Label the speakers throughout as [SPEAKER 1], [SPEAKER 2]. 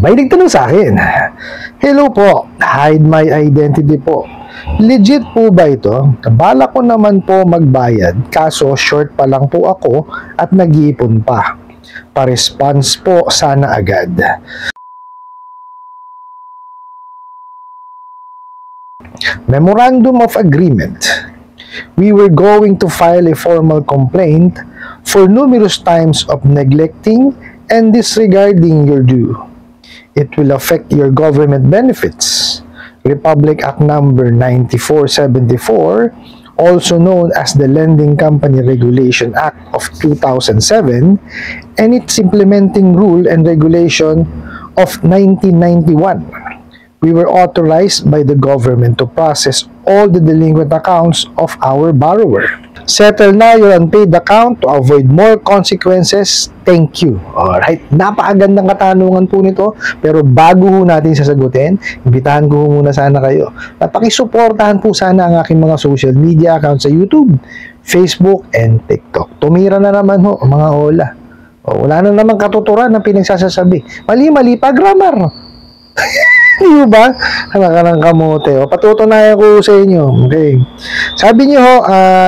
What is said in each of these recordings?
[SPEAKER 1] May nagtanong sa akin, hello po, hide my identity po. Legit po ba ito? Bala ko naman po magbayad, kaso short pa lang po ako at nag-iipon pa. Pa-response po sana agad. Memorandum of Agreement. We were going to file a formal complaint for numerous times of neglecting and disregarding your due. It will affect your government benefits. Republic Act Number 9474, also known as the Lending Company Regulation Act of 2007, and its implementing rule and regulation of 1991. We were authorized by the government to process all the delinquent accounts of our borrower. Settle na your unpaid account to avoid more consequences. Thank you. Alright, napakagandang katanungan po nito. Pero bago ho natin sasagutin, imbitahan ko muna sana kayo. Pakisuportahan po sana ang aking mga social media accounts sa YouTube, Facebook, and TikTok. Tumira na naman ho, mga hola. Wala na naman katuturan na pinagsasasabi. Mali-mali pa grammar. Di ba? Anak ka ng kamote. Patutunayan ko sa inyo. Okay. Sabi niyo ho,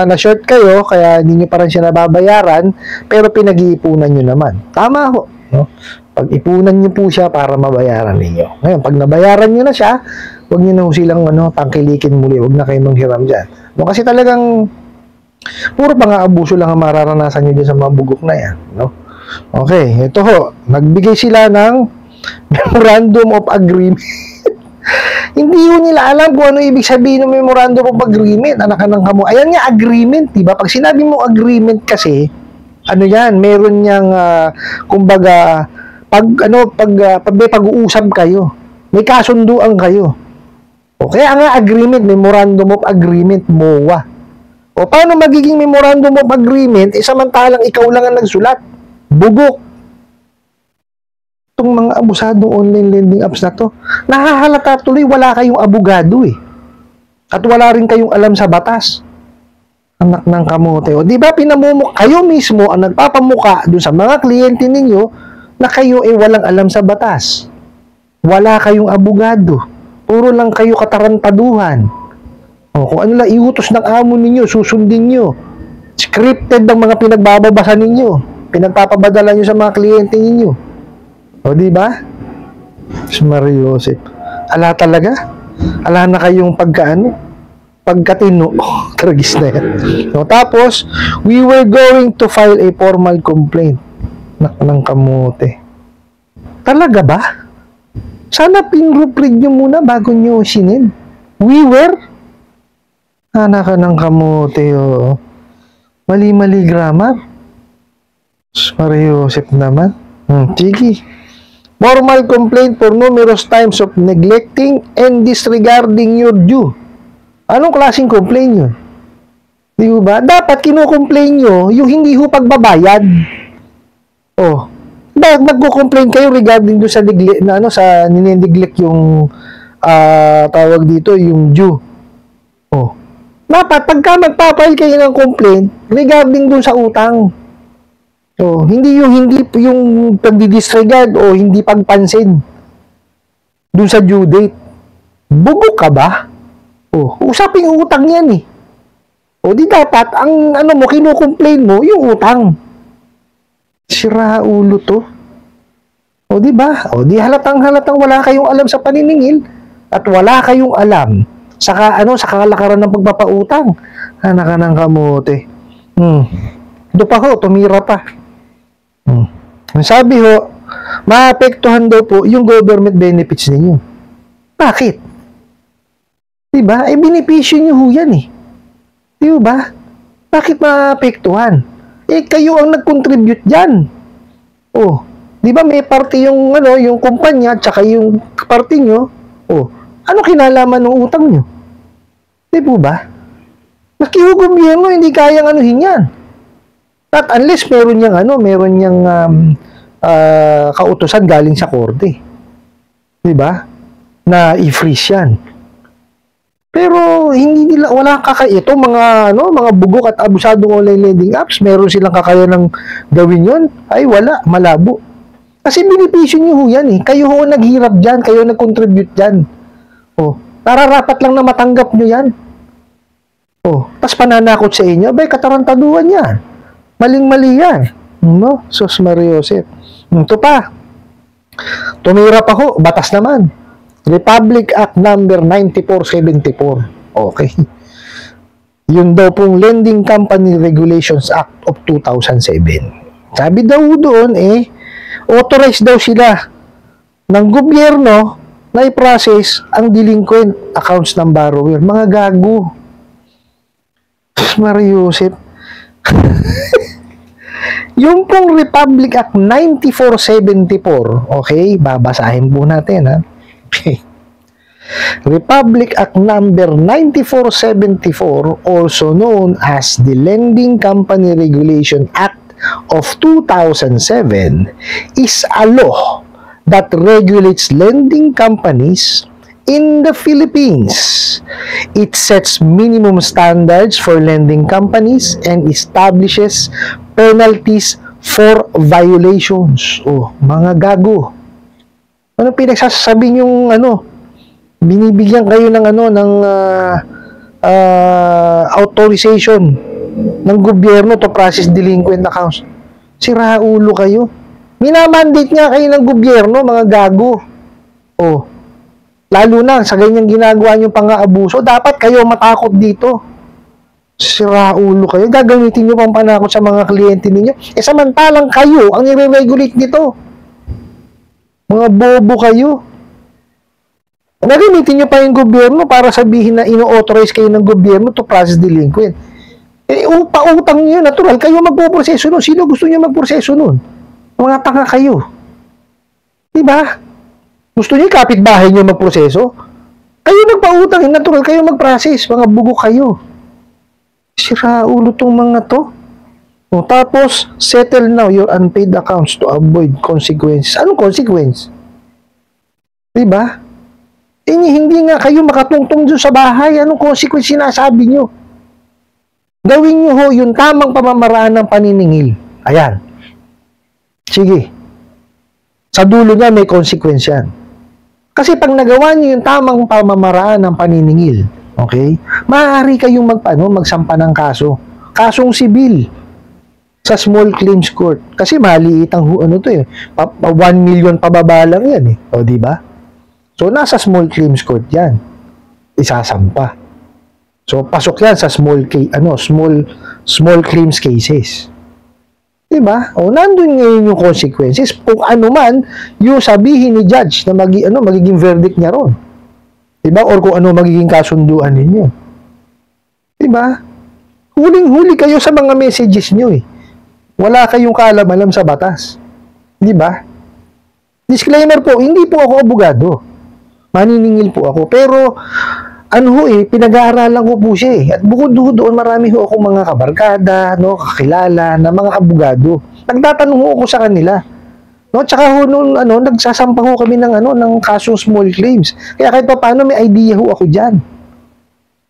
[SPEAKER 1] na-short kayo, kaya hindi nyo pa rin siya nababayaran, pero pinag-iipunan nyo naman. Tama ho. No? Pag-ipunan nyo po siya para mabayaran ninyo. Ngayon, pag nabayaran nyo na siya, huwag nyo na ho silang tangkilikin muli. Huwag na kayo manghiram dyan. No? Kasi talagang puro pang-aabuso lang ang mararanasan nyo dyan sa mga bugok na yan. No? Okay. Ito ho. Nagbigay sila ng Memorandum of Agreement. Hindi yun nila alam kung ano ibig sabihin ng Memorandum of Agreement. Anak ka ng kamo. Ayan nga, agreement, diba? Pag sinabi mo agreement kasi, ano yan, meron niyang, kumbaga, may pag-uusap kayo. May kasunduan kayo. O kaya nga agreement, Memorandum of Agreement, MOA. O paano magiging Memorandum of Agreement, samantalang ikaw lang ang nagsulat? Bugok. Itong mga abusadong online lending apps na to, nahahalata tuloy wala kayong abogado eh. At wala rin kayong alam sa batas. Anak ng kamote. O di ba kayo mismo ang nagpapamuka doon sa mga kliyente ninyo na kayo ay walang alam sa batas. Wala kayong abogado. Puro lang kayo katarantaduhan. O kung ano lang iutos ng amo ninyo, susundin nyo. Scripted ang mga pinagbababasa ninyo. Pinagpapadala nyo sa mga kliyente ninyo. O, di ba? Mario Joseph. Ala talaga? Ala na kayong pagkatino. Karagis na yan. So, tapos, we were going to file a formal complaint. Ng kamote. Talaga ba? Sana pinroofread nyo muna bago nyo sinin. We were? Anak ka ng kamote, oh. Mali-mali grammar. Mario Joseph naman. Sige. Formal complaint for numerous times of neglecting and disregarding your due. Anong klaseng complaint yun? Di ba? Dapat kinukomplain nyo yung hindi ho pagbabayad. Oh. Dahil magko-complain kayo regarding do sa nineglect yung tawag dito, yung due. Oh. Dapat pagka magpapile kayo ng complaint regarding dun sa utang. So, hindi yung pagdi-disregard o hindi pagpansin dun sa due date. Bugok ka ba? O, usaping utang yan eh. O, di dapat, ang kinukomplain mo, yung utang. Sira ulo to. O, di ba? O, di halatang wala kayong alam sa paniningil at wala kayong alam sa kalakaran ng pagpapautang. Anak ka ng kamote. Ito pa ho, tumira pa. Sabi ho, maapektuhan daw po yung government benefits ninyo. Bakit? Diba? Benepisyo nyo ho yan eh. Diba? Bakit maapektuhan? Kayo ang nag-contribute dyan. Oh, diba may party yung, yung kumpanya, tsaka yung party nyo. Oh, ano kinalaman ng utang nyo? Diba ba? Nakihugobyerno, hindi kayang anuhin yan. At unless meron niyang kautusan galing sa korte. 'Di ba? Na i-freeze 'yan. Pero hindi nila ito mga bugok at abusadong online lending apps, meron silang kakaya ng gawin 'yon. Ay wala, malabo. Kasi benepisyo nyo ho yan eh. Kayo ho naghirap dyan, kayo nag-contribute dyan. Oh, nararapat lang na matanggap nyo yan. Oh, tas pananakot sa inyo, abay, katarantaduhan yan. Maling-mali yan. No? Sus Mariosep. Ito pa. Tumira pa ho, batas naman. Republic Act number 9474. Okay. Yun daw pong Lending Company Regulations Act of 2007. Sabi daw doon authorized daw sila ng gobyerno na i-process ang delinquent accounts ng borrower. Mga gago. Mariusip. Yung pong Republic Act 9474, okay, babasahin po natin, ha? Okay. Republic Act number 9474, also known as the Lending Company Regulation Act of 2007, is a law that regulates lending companies in the Philippines. It sets minimum standards for lending companies and establishes penalties for violations. Oh, mga gago. Ano pinagsasabi yung binibigyan kayo ng authorization ng gobyerno to process delinquent accounts. Sira ulo kayo. Minamandate nga kayo ng gobyerno, mga gago. Oh. Lalo na sa ganyang ginagawa nyo pang-aabuso, dapat kayo matakot dito. Sira ulo kayo. Gagamitin nyo pang panakot sa mga kliyente ninyo. Samantalang kayo ang nire-regulate nito. Mga bobo kayo. Nagamitin nyo pa yung gobyerno para sabihin na ino-authorize kayo ng gobyerno to process delinquent. Upa-utang nyo, natural. Kayo magpo-proseso nun. Sino gusto nyo magproseso nun? Mga tanga kayo. Diba? Gusto nyo kapitbahay nyo magproseso? Kayo nagpa-utang, natural. Kayo mag-process. Mga bugo kayo. Sira ulo tong mga to. Tapos, settle now your unpaid accounts to avoid consequences. Anong consequence? Diba? Hindi nga kayo makatungtong dyan sa bahay. Anong consequence sinasabi nyo? Gawin nyo ho yung tamang pamamaraan ng paniningil. Ayan. Sige. Sa dulo niya may consequence yan. Kasi pag nagawa nyo yung tamang pamamaraan ng paniningil, okay, maaari kayong magsampa ng kaso. Kasong sibil sa small claims court. Kasi maliit ang 1 million pababa lang yan eh. O, di ba? So, nasa small claims court yan. Isasampa. So, pasok yan sa small claims cases. Diba? O, nandun ngayon yung consequences. Kung ano man, yung sabihin ni judge na magiging verdict niya ron. Diba? Or kung ano magiging kasunduan ninyo. Diba? Huling-huli kayo sa mga messages nyo eh. Wala kayong kaalam-alam sa batas. Diba? Disclaimer po, hindi po ako abogado. Maniningil po ako. Pero, pinag-aaralan ko po siya eh. At bukod doon, marami ho akong mga kabarkada, kakilala, na mga abogado. Nagtatanong ho ako sa kanila. Tsaka ho noon, nagsasampa ho kami ng kasong small claims. Kaya kahit pa paano, may idea ho ako dyan.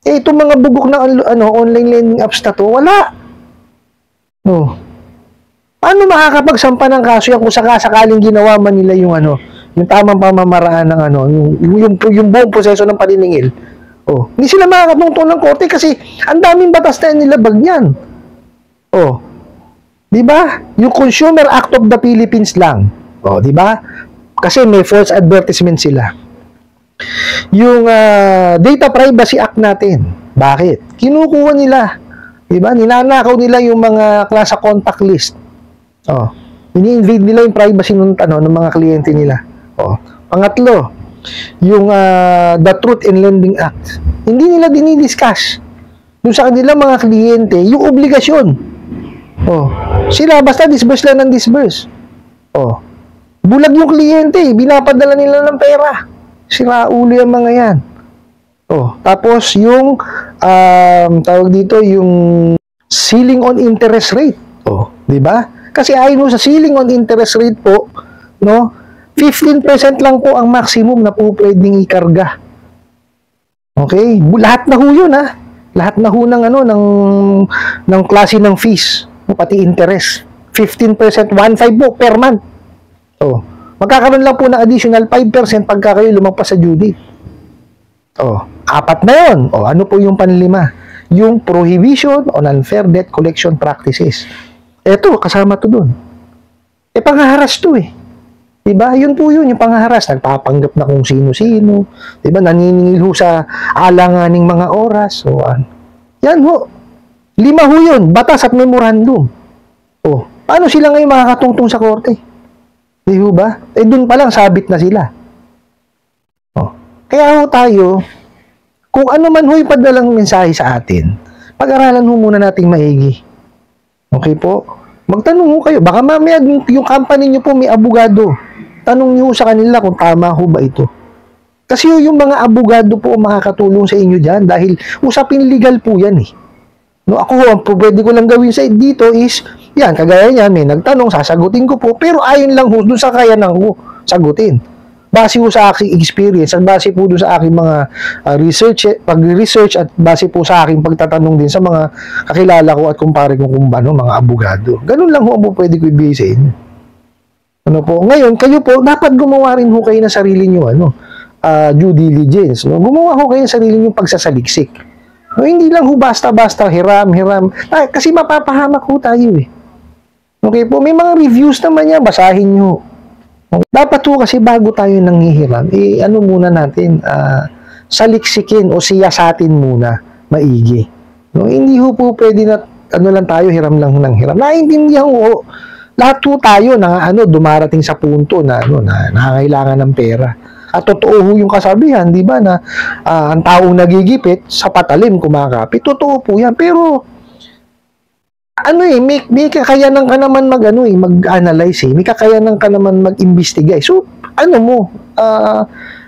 [SPEAKER 1] Itong mga bugok na online lending apps na to, wala. Paano makakapagsampa ng kaso yan kung sakaling ginawa man nila yung tamang pamamaraan ng yung buong proseso ng paniningil? Hindi sila makakatungtong ng korte kasi ang daming batas na nilabag niyan. Di ba? Yung Consumer Act of the Philippines lang. Di ba? Kasi may false advertisement sila. Yung Data Privacy Act natin. Bakit? Kinukuha nila. Di ba? Ninanakaw nila yung mga klasa contact list. Ini-invade nila yung privacy ng mga kliyente nila. Pangatlo, yung the Truth in Lending Act. Hindi nila dinidiscuss yung sa kanilang mga kliyente, yung obligasyon. Sila basta disburse lang ng disburse. Bulag yung kliyente, binapadala nila ng pera. Sira ulo yung mga yan. Tapos yung tawag dito yung ceiling on interest rate. Di ba? Kasi ayon sa ceiling on interest rate po, 15% lang po ang maximum na po pwedeng ikarga. Okay? Lahat na ho yun, ha? Lahat na ho ng klase ng fees, pati interest. 15%, 1.5 po per month. Oh, magkakaroon lang po ng additional 5% pagka kayo lumagpas sa due date. Oh, 4 na yun. Oh, ano po yung panlima? Yung prohibition on unfair debt collection practices. Eto, kasama to dun. Panghaharas to Diba? Yun po yun, yung panghaharas. Nagpapanggap na kung sino-sino. Diba? Naniningil ho sa alanganing mga oras. So, yan ho. 5 ho yun. Batas at memorandum. Oh, paano sila ngayon makakatungtong sa korte? Di ho ba? Dun pa lang sabit na sila. Oh. Kaya ho tayo, kung ano man ho ipadalang mensahe sa atin, pag-aralan ho muna nating maigi. Okay po? Magtanong ho kayo. Baka mamaya yung company nyo po may abogado. Tanong nyo sa kanila kung tama ho ba ito. Kasi yung mga abogado po makakatulong sa inyo dyan dahil usapin legal po yan No, ako ho, pwede ko lang gawin sa dito is, yan, kagaya niya, may nagtanong, sasagutin ko po, pero ayon lang ho dun sa kayanan ko sagutin. Base po sa aking experience at base po doon sa aking mga pag-research at base po sa aking pagtatanong din sa mga kakilala ko at kumpare ko kung ano, mga abogado. Ganun lang ho po pwede ko ibigay sa inyo. Ano po? Ngayon, kayo po, dapat gumawa rin ho kayo ng sarili nyo, due diligence. No? Gumawa ho kayo ng sarili nyo pagsasaliksik. No, hindi lang ho basta-basta, hiram. Kasi mapapahamak ho tayo Okay po, may mga reviews naman yan, basahin nyo. Dapat ho kasi bago tayo nanghihiram, ano muna natin, saliksikin o siyasatin muna, maigi. No, hindi ho po pwede na, lang tayo, hiram lang ng hiram. Naintindihan ho, lahat ho tayo na dumarating sa punto na na nangangailangan ng pera. At totoo ho yung kasabihan, di ba, na ang taong nagigipit sa patalim kumakapit. Totoo po yan, pero may kakayanan ka naman mag-analyze may kakayanan ka naman mag-imbestiga. So,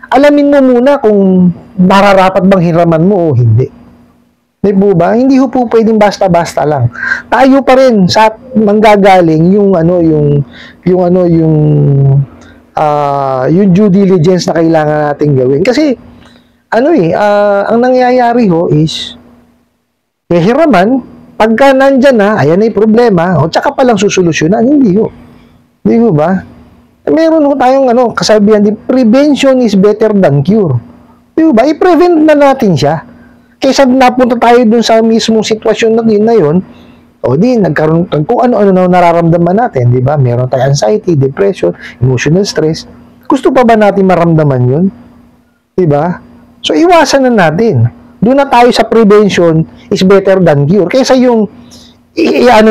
[SPEAKER 1] alamin mo muna kung nararapat bang hiraman mo o hindi. Di po ba? Hindi ho po pwedeng basta-basta lang. Tayo pa rin sa manggagaling yung due diligence na kailangan natin gawin. Kasi, ang nangyayari ho is, hiraman, pagka nandyan ayan na yung problema, tsaka palang susolusyonan, hindi ho. Hindi ho ba? Meron ho tayong kasabihan, prevention is better than cure. Di ho ba? I-prevent na natin siya. Kaysa napunta tayo dun sa mismong sitwasyon na yun, nagkaroon kung ano-ano na nararamdaman natin, di ba? Meron tayong anxiety, depression, emotional stress. Gusto pa ba natin maramdaman yun? Di ba? So, iwasan na natin. Doon na tayo sa prevention is better than cure. Kaysa yung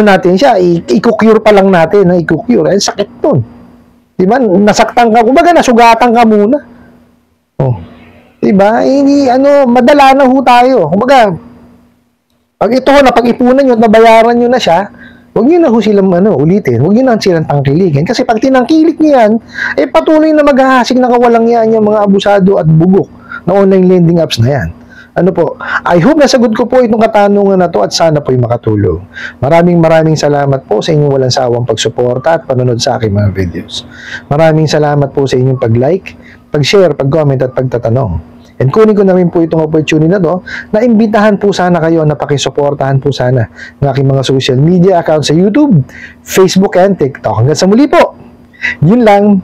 [SPEAKER 1] natin siya, i-cure pa lang natin, i-cure. Ay, sakit nun. Di ba? Nasaktan ka, kumbaga nasugatan ka muna. Diba? Madala na ho tayo. Kumbaga, pag ito napag-ipunan nyo at nabayaran nyo na siya, huwag nyo na ho silang ulitin. Huwag nyo na silang tangkilikin. Kasi pag tinangkilik nyo yan, patuloy na maghahasik na kawalang yan yung mga abusado at bugok na online lending apps na yan. I hope nasagot ko po itong katanungan na to at sana po'y makatulong. Maraming salamat po sa inyong walang sawang pagsuporta at panonood sa aking mga videos. Maraming salamat po sa inyong pag-like, pag-share, pag-comment at pagtatanong. And kunin ko na rin po itong opportunity na to na imbitahan po sana kayo na pakisuportahan po sana ng aking mga social media accounts sa YouTube, Facebook, and TikTok. Hanggang sa muli po. Yun lang.